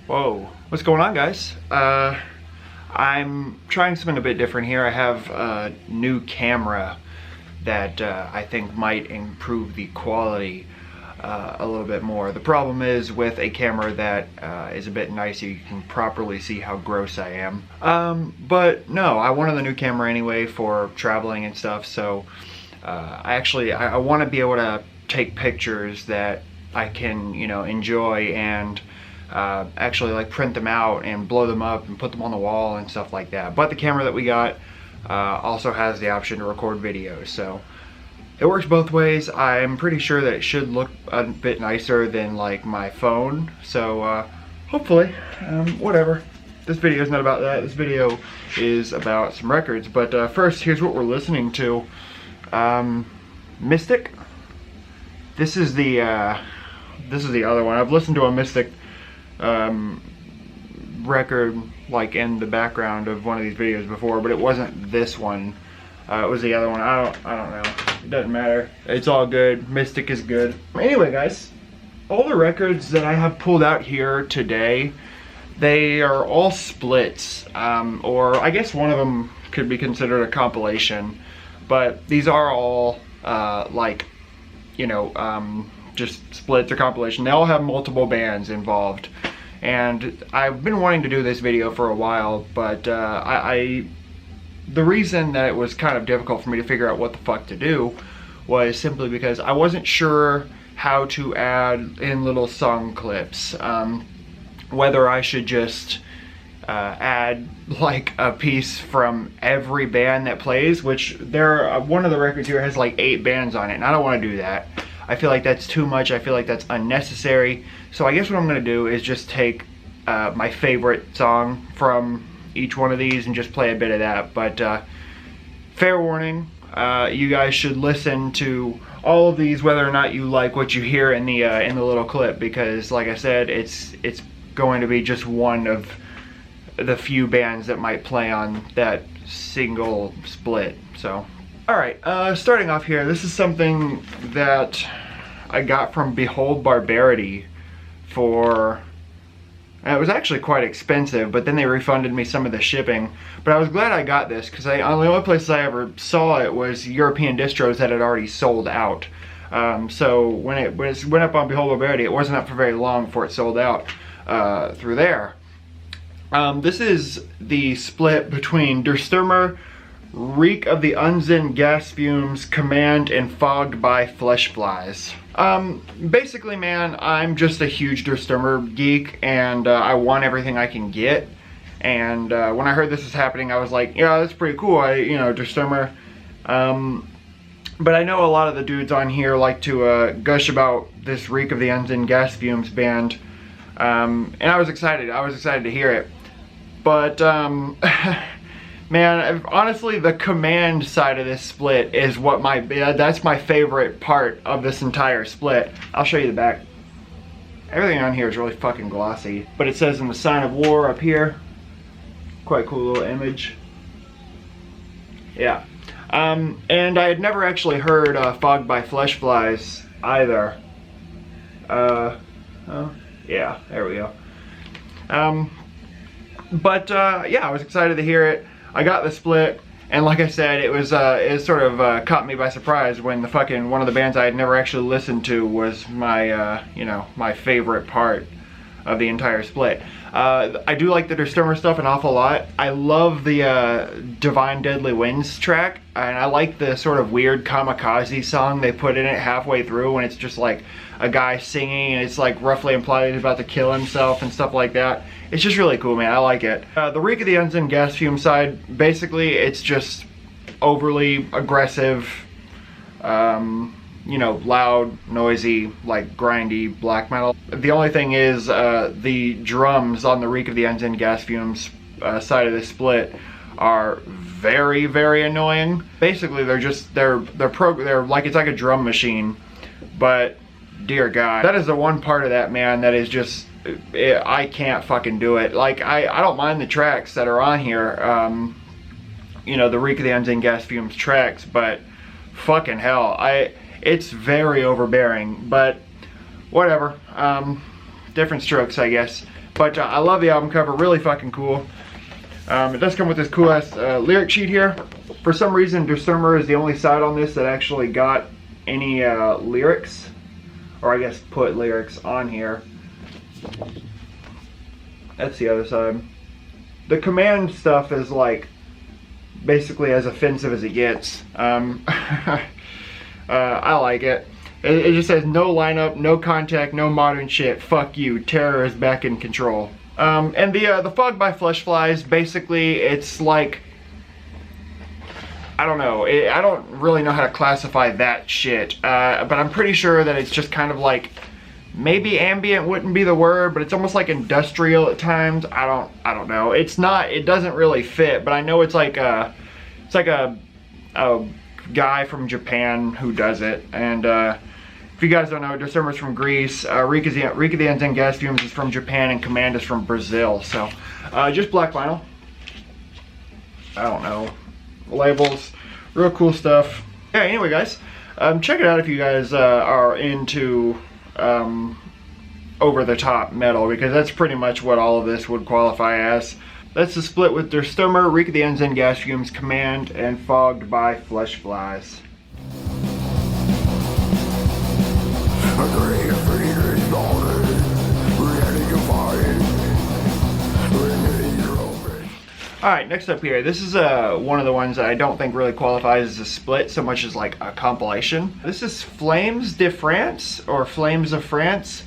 Whoa, what's going on, guys? I'm trying something a bit different here. I have a new camera that I think might improve the quality a little bit more. The problem is with a camera that is a bit nicer, you can properly see how gross I am. But no, I wanted the new camera anyway for traveling and stuff, so I want to be able to take pictures that I can, you know, enjoy and actually like print them out and blow them up and put them on the wall and stuff like that. But the camera that we got also has the option to record videos, so it works both ways. I'm pretty sure that it should look a bit nicer than like my phone, so hopefully, whatever. This video is not about that. This video is about some records, but first, here's what we're listening to. Mystic. This is the other one. I've listened to a Mystic record like in the background of one of these videos before, but it wasn't this one. It was the other one. I don't know. It doesn't matter. It's all good. Mystic is good. Anyway, guys, all the records that I have pulled out here today, they are all splits, or I guess one of them could be considered a compilation, but these are all like, you know, just splits or compilation. They all have multiple bands involved, and I've been wanting to do this video for a while, but the reason that it was kind of difficult for me to figure out what the fuck to do was simply because I wasn't sure how to add in little song clips, whether I should just add like a piece from every band that plays, which one of the records here has like 8 bands on it, and I don't want to do that. I feel like that's too much. I feel like that's unnecessary. So I guess what I'm going to do is just take my favorite song from each one of these and just play a bit of that. But fair warning, you guys should listen to all of these whether or not you like what you hear in the little clip, because like I said, it's going to be just one of the few bands that might play on that single split. So alright, starting off here, this is something that I got from Behold Barbarity for, and it was actually quite expensive, but then they refunded me some of the shipping. But I was glad I got this, because the only places I ever saw it was European distros that had already sold out. So when it went up on Behold Barbarity, it wasn't up for very long before it sold out through there. This is the split between Der Stürmer, Reek of the Unsinn Gas Fumes, Command, and Fogged by Flesh Flies. Basically, man, I'm just a huge Der Stürmer geek, and I want everything I can get. And when I heard this was happening, I was like, yeah, that's pretty cool. You know, Der Stürmer. But I know a lot of the dudes on here like to gush about this Reek of the Unsinn Gas Fumes band. And I was excited. I was excited to hear it. But, man, honestly, the Command side of this split is that's my favorite part of this entire split. I'll show you the back. Everything on here is really fucking glossy. But it says in the Sign of War up here. Quite cool little image. Yeah. And I had never actually heard Fogged by Flesh Flies either. Oh, yeah, there we go. But yeah, I was excited to hear it. I got the split, and like I said, it sort of caught me by surprise when one of the bands I had never actually listened to was my you know, my favorite part of the entire split. I do like the Der Stürmer stuff an awful lot. I love the Divine Deadly Winds track, and I like the sort of weird kamikaze song they put in it halfway through when it's just like a guy singing and it's like roughly implied he's about to kill himself and stuff like that. It's just really cool, man. I like it. The Reek of the Unsinn Gas Fume side, basically it's just overly aggressive, you know, loud, noisy, like grindy black metal. The only thing is the drums on the Reek of the Ensign Gas Fumes side of the split are very, very annoying. Basically, they're like, it's like a drum machine, but dear God, that is the one part of that, man, that is just, I can't fucking do it. Like, I don't mind the tracks that are on here, you know, the Reek of the Ensign Gas Fumes tracks, but fucking hell, it's very overbearing, but whatever, different strokes, I guess. But I love the album cover, really fucking cool. It does come with this cool ass lyric sheet here. For some reason, Der Stürmer is the only side on this that actually got any lyrics, or I guess put lyrics on here. That's the other side. The Command stuff is like basically as offensive as it gets. I like it. It just says no lineup, no contact, no modern shit. Fuck you. Terror is back in control. And the Fog by Flesh Flies, basically, it's like, I don't know. I don't really know how to classify that shit. But I'm pretty sure that it's just kind of like, maybe ambient wouldn't be the word, but it's almost like industrial at times. I don't know. It's not, it doesn't really fit, but I know it's like a guy from Japan who does it. And if you guys don't know, Der Stürmer is from Greece, Reek of the Ensign Gas Fumes is from Japan, and Command is from Brazil. So just black vinyl. I don't know, labels, real cool stuff. Yeah, anyway guys, check it out if you guys are into over the top metal, because that's pretty much what all of this would qualify as. That's the split with Der Stürmer, Reek of the Ensign Gas Fumes, Command, and Fogged by Flesh Flies. Alright, next up here, this is one of the ones that I don't think really qualifies as a split so much as like a compilation. This is Flames de France, or Flames of France.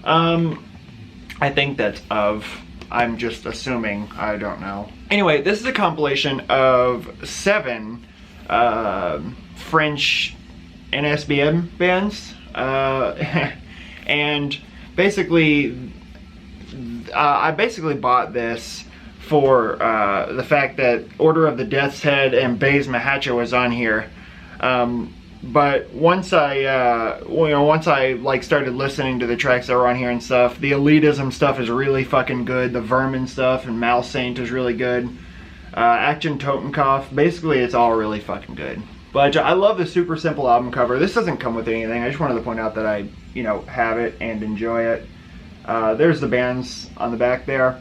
I think that's of, I'm just assuming, I don't know. Anyway, this is a compilation of 7 French NSBM bands. And basically, I basically bought this for the fact that Order of the Death's Head and Baze Mahacha was on here. But once I, once I like started listening to the tracks that were on here and stuff, the Elitism stuff is really fucking good. The Vermin stuff and Mal Saint is really good. Action Totenkopf, basically it's all really fucking good. But I love the super simple album cover. This doesn't come with anything. I just wanted to point out that I, have it and enjoy it. There's the bands on the back there.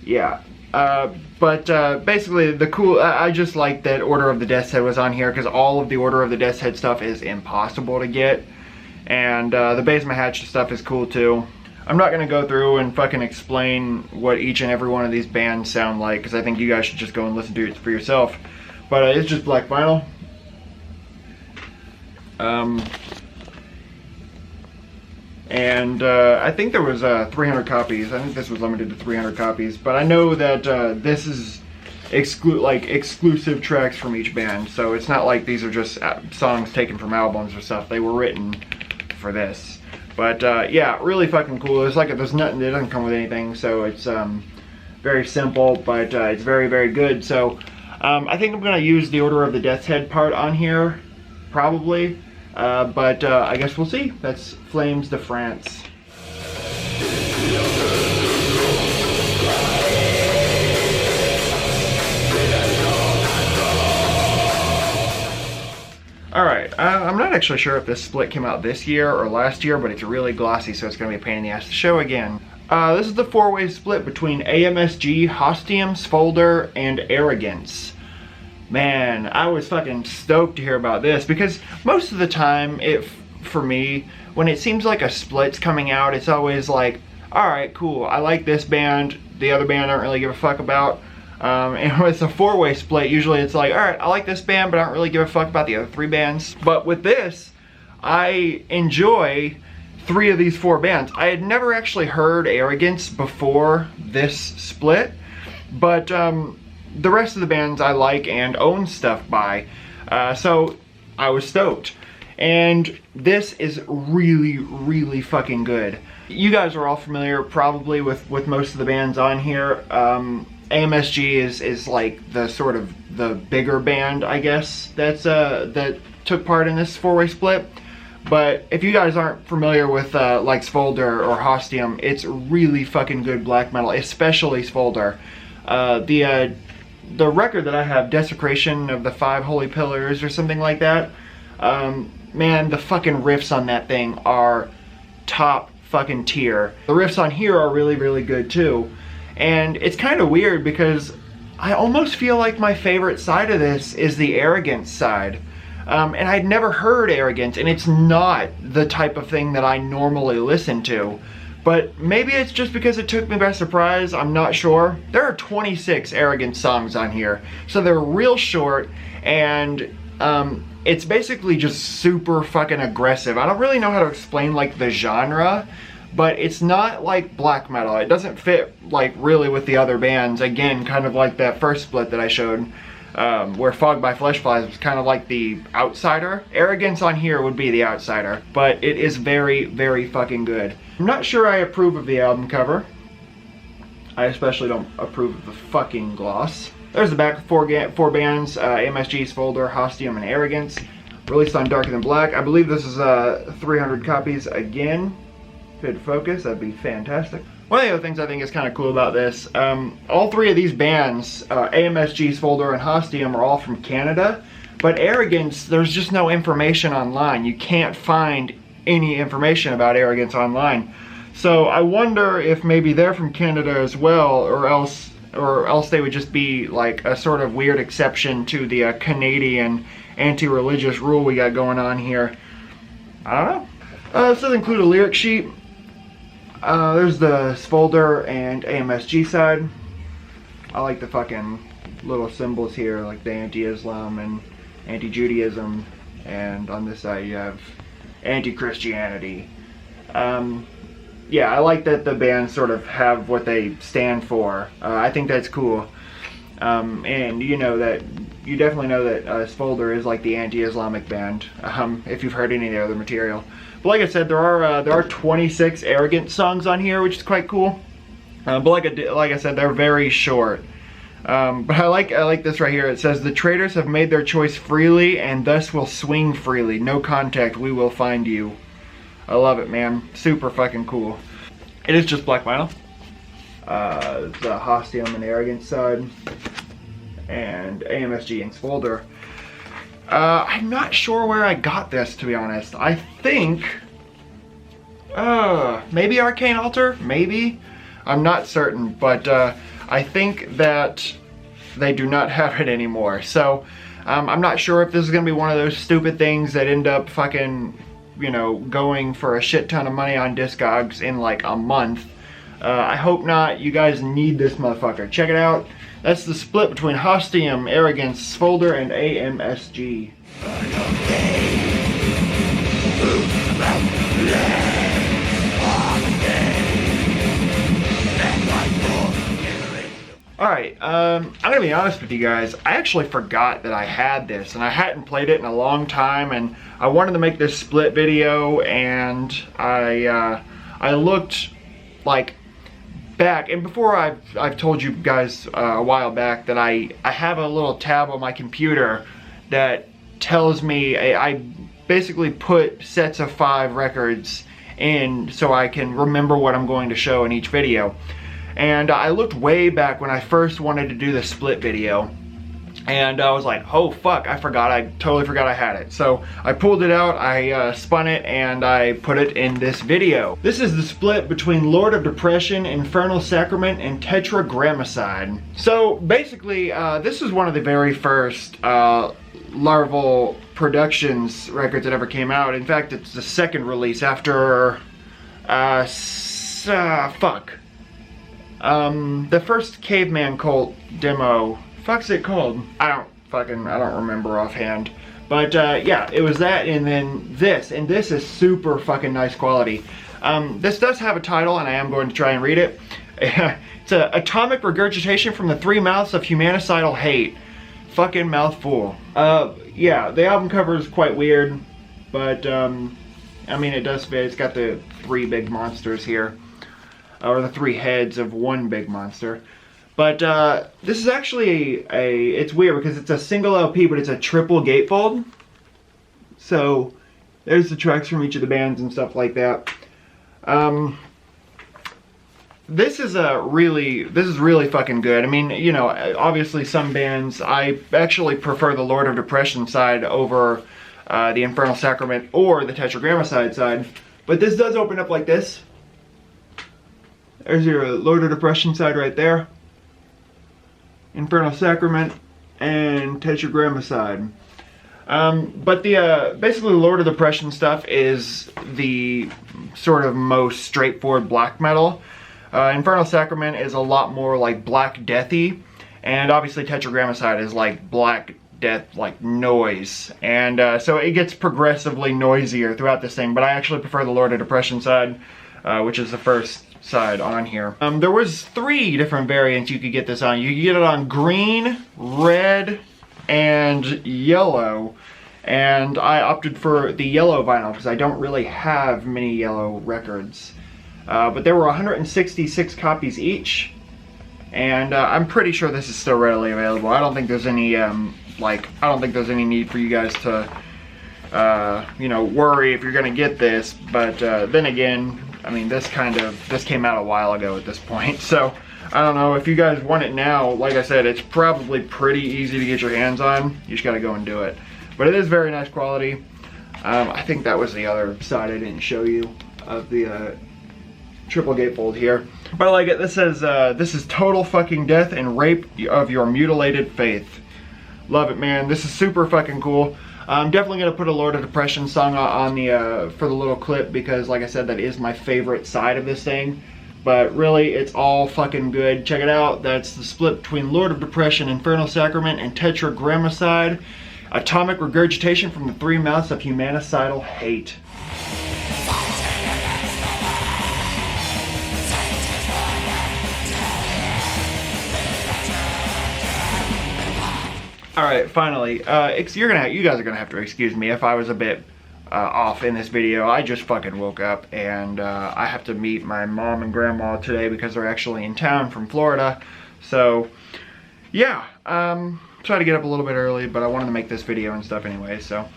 Yeah. But basically the cool, I just like that Order of the Death's Head was on here, because all of the Order of the Death's Head stuff is impossible to get. And the Baze Mahacha stuff is cool too. I'm not going to go through and fucking explain what each and every one of these bands sound like, because I think you guys should just go and listen to it for yourself. But it's just black vinyl. And I think there was 300 copies. I think this was limited to 300 copies. But I know that this is exclusive tracks from each band. So it's not like these are just songs taken from albums or stuff. They were written for this. But yeah, really fucking cool. It's like there's nothing. It doesn't come with anything. So it's very simple, but it's very, very good. So I think I'm gonna use the Order of the Death's Head part on here, probably. But I guess we'll see. That's Flames de France. Alright, I'm not actually sure if this split came out this year or last year, but it's really glossy, so it's going to be a pain in the ass to show again. This is the 4-way split between AMSG, Hostium, Sfolder, and Arrogance. Man, I was fucking stoked to hear about this, because most of the time, for me, when it seems like a split's coming out, it's always like, alright, cool, I like this band, the other band I don't really give a fuck about. And when it's a 4-way split, usually it's like, alright, I like this band, but I don't really give a fuck about the other 3 bands. But with this, I enjoy 3 of these 4 bands. I had never actually heard Arrogance before this split, but the rest of the bands I like and own stuff by, so I was stoked. And this is really, really fucking good. You guys are all familiar probably with most of the bands on here. AMSG is like the sort of the bigger band, I guess, that took part in this four-way split. But if you guys aren't familiar with like Svolder or Hostium, it's really fucking good black metal, especially Svolder. The record that I have, Desecration of the Five Holy Pillars or something like that, man, the fucking riffs on that thing are top fucking tier. The riffs on here are really, really good too. And it's kind of weird because I almost feel like my favorite side of this is the Arrogance side. And I'd never heard Arrogance, and it's not the type of thing that I normally listen to. But maybe it's just because it took me by surprise, I'm not sure. There are 26 Arrogance songs on here, so they're real short, and it's basically just super fucking aggressive. I don't really know how to explain like the genre, but it's not like black metal. It doesn't fit like really with the other bands. Again, kind of like that first split that I showed, where Fog by Fleshflies was kind of like the outsider. Arrogance on here would be the outsider, but it is very, very fucking good. I'm not sure I approve of the album cover. I especially don't approve of the fucking gloss. There's the back of four bands, AMSG, Svolder, Hostium, and Arrogance. Released on Darker Than Black. I believe this is 300 copies again. Could focus, that'd be fantastic. One of the other things I think is kind of cool about this, all three of these bands, AMSG, Svolder, and Hostium, are all from Canada, but Arrogance, there's just no information online. You can't find any information about Arrogance online. So I wonder if maybe they're from Canada as well, or else they would just be like a sort of weird exception to the Canadian anti-religious rule we got going on here. I don't know. This does include a lyric sheet. There's the Svolder and AMSG side. I like the fucking little symbols here, like the anti-Islam and anti-Judaism, and on this side you have anti-Christianity. Yeah, I like that the bands sort of have what they stand for. I think that's cool. And you definitely know that Svolder is like the anti-Islamic band, if you've heard any of the other material. But like I said, there are 26 Arrogant songs on here, which is quite cool. But like I said, they're very short. But I like this right here. It says, "The traitors have made their choice freely, and thus will swing freely. No contact, we will find you." I love it, man. Super fucking cool. It is just black metal. The Hostium and Arrogance side, and AMSG and Svolder. I'm not sure where I got this, to be honest. I think, maybe Arcane Altar, maybe? I'm not certain, but I think that they do not have it anymore. So, I'm not sure if this is gonna be one of those stupid things that end up fucking, going for a shit ton of money on Discogs in like a month. I hope not. You guys need this motherfucker. Check it out. That's the split between Hostium, Arrogance, Svolder, and AMSG. Alright, I'm gonna be honest with you guys. I actually forgot that I had this, and I hadn't played it in a long time, and I wanted to make this split video, and I looked like back, and before I've told you guys a while back that I have a little tab on my computer that tells me, I basically put sets of 5 records in so I can remember what I'm going to show in each video. And I looked way back when I first wanted to do the split video, and I was like, oh fuck, I totally forgot I had it. So I pulled it out, I spun it, and I put it in this video. This is the split between Lord of Depression, Infernal Sacrament, and Tetragrammaton. So basically, this is one of the very first Larval Productions records that ever came out. In fact, it's the second release after, the first Caveman Cult demo. Fuck's it called? I don't remember offhand. But yeah, it was that, and then this, and this is super fucking nice quality. This does have a title, and I am going to try and read it. It's a Atomic Regurgitation from the Three Mouths of Humanicidal Hate. Fucking mouthful. Yeah, the album cover is quite weird. but I mean, it does fit. It's got the 3 big monsters here, or the 3 heads of one big monster. But this is actually it's weird because it's a single LP, but it's a triple gatefold. So there's the tracks from each of the bands and stuff like that. This is really fucking good. I mean, you know, obviously some bands, I actually prefer the Lord of Depression side over the Infernal Sacrament or the Tetragrammaton side. But this does open up like this. There's your Lord of Depression side right there. Infernal Sacrament and Tetragrammaton. But the basically Lord of Depression stuff is the sort of most straightforward black metal. Infernal Sacrament is a lot more like black deathy, and obviously Tetragrammaton is like black death, like noise, and so it gets progressively noisier throughout this thing. But I actually prefer the Lord of Depression side, which is the first side on here. There was 3 different variants you could get this on. You could get it on green, red, and yellow, and I opted for the yellow vinyl because I don't really have many yellow records. But there were 166 copies each, and I'm pretty sure this is still readily available. I don't think there's any I don't think there's any need for you guys to you know, worry if you're gonna get this. But then again, I mean, this came out a while ago at this point, so I don't know if you guys want it now. Like I said, it's probably pretty easy to get your hands on. You just gotta go and do it. But it is very nice quality. I think that was the other side I didn't show you of the triple gatefold here. But I like it. This says, this is total fucking death and rape of your mutilated faith. Love it, man. This is super fucking cool. I'm definitely gonna put a Lord of Depression song on the for the little clip, because like I said, that is my favorite side of this thing. But really, it's all fucking good. Check it out. That's the split between Lord of Depression, Infernal Sacrament, and Tetragrammaton. Atomic regurgitation from the 3 mouths of humanicidal hate. All right, finally, you guys are gonna have to excuse me if I was a bit off in this video. I just fucking woke up, and I have to meet my mom and grandma today because they're actually in town from Florida. So, yeah, try to get up a little bit early, but I wanted to make this video and stuff anyway, so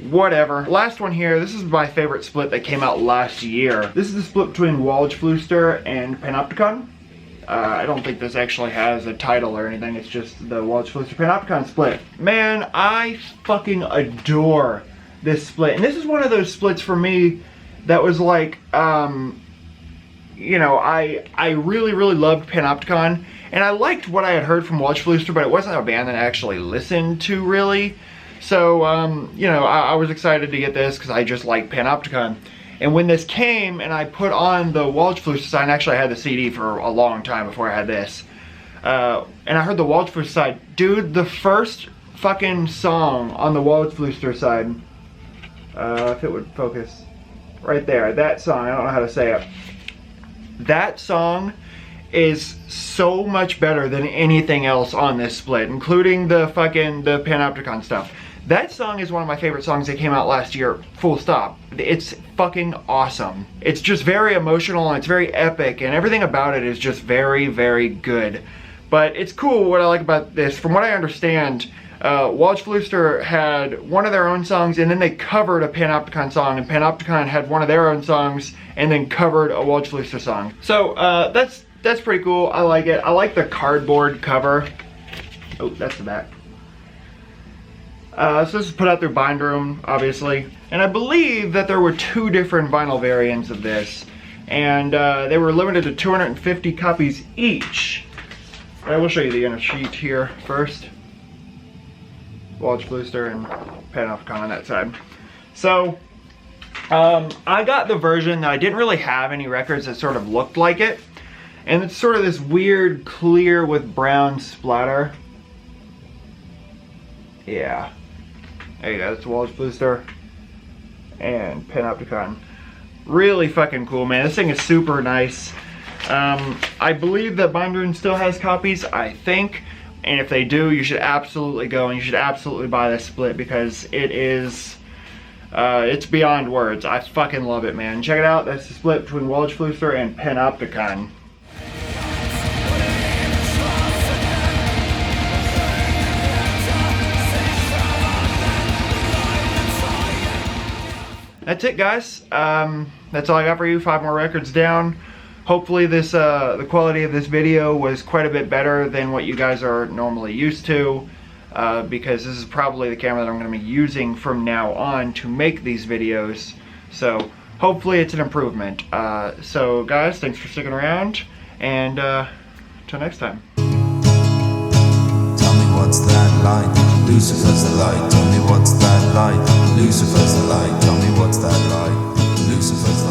whatever. Last one here. This is my favorite split that came out last year. This is the split between Waldflüster and Panopticon. I don't think this actually has a title or anything. It's just the Waldflüster Panopticon split. Man, I fucking adore this split. And this is one of those splits for me that was like, you know, I really, really loved Panopticon. And I liked what I had heard from Waldflüster, but it wasn't a band that I actually listened to really. So, you know, I was excited to get this because I just like Panopticon. And when this came and I put on the Waldflüster side, and actually I had the CD for a long time before I had this, and I heard the Waldflüster side, dude, the first fucking song on the Waldflüster side, if it would focus, right there, that song, I don't know how to say it, that song is so much better than anything else on this split, including the Panopticon stuff. That song is one of my favorite songs that came out last year, full stop. It's fucking awesome. It's just very emotional and it's very epic, and everything about it is just very, very good. But it's cool. What I like about this, from what I understand, Waldflüster had one of their own songs, and then they covered a Panopticon song, and Panopticon had one of their own songs and then covered a Waldflüster song. So that's pretty cool. I like it. I like the cardboard cover. Oh, that's the back. So this is put out through Bind Room, obviously. And I believe that there were 2 different vinyl variants of this. And they were limited to 250 copies each. I will show you the inner sheet here first. Waldflüster and Panopticon on that side. So, I got the version that I didn't really have any records that sort of looked like it. And it's sort of this weird clear with brown splatter. Yeah. There you go, that's Waldflüster and Panopticon. Really fucking cool, man. This thing is super nice. I believe that Bind Room still has copies, I think. And if they do, you should absolutely go and you should absolutely buy this split, because it is It's beyond words. I fucking love it, man. Check it out. That's the split between Welchfluther and Panopticon. That's it, guys. That's all I got for you. 5 more records down. Hopefully this the quality of this video was quite a bit better than what you guys are normally used to, because this is probably the camera that I'm going to be using from now on to make these videos. So hopefully it's an improvement. So guys, thanks for sticking around, and until next time. Tell me what's that like? Lucifer's the light. Tell me what's that like? Lucifer's the light. Tell me what's that like? Lucifer's the light.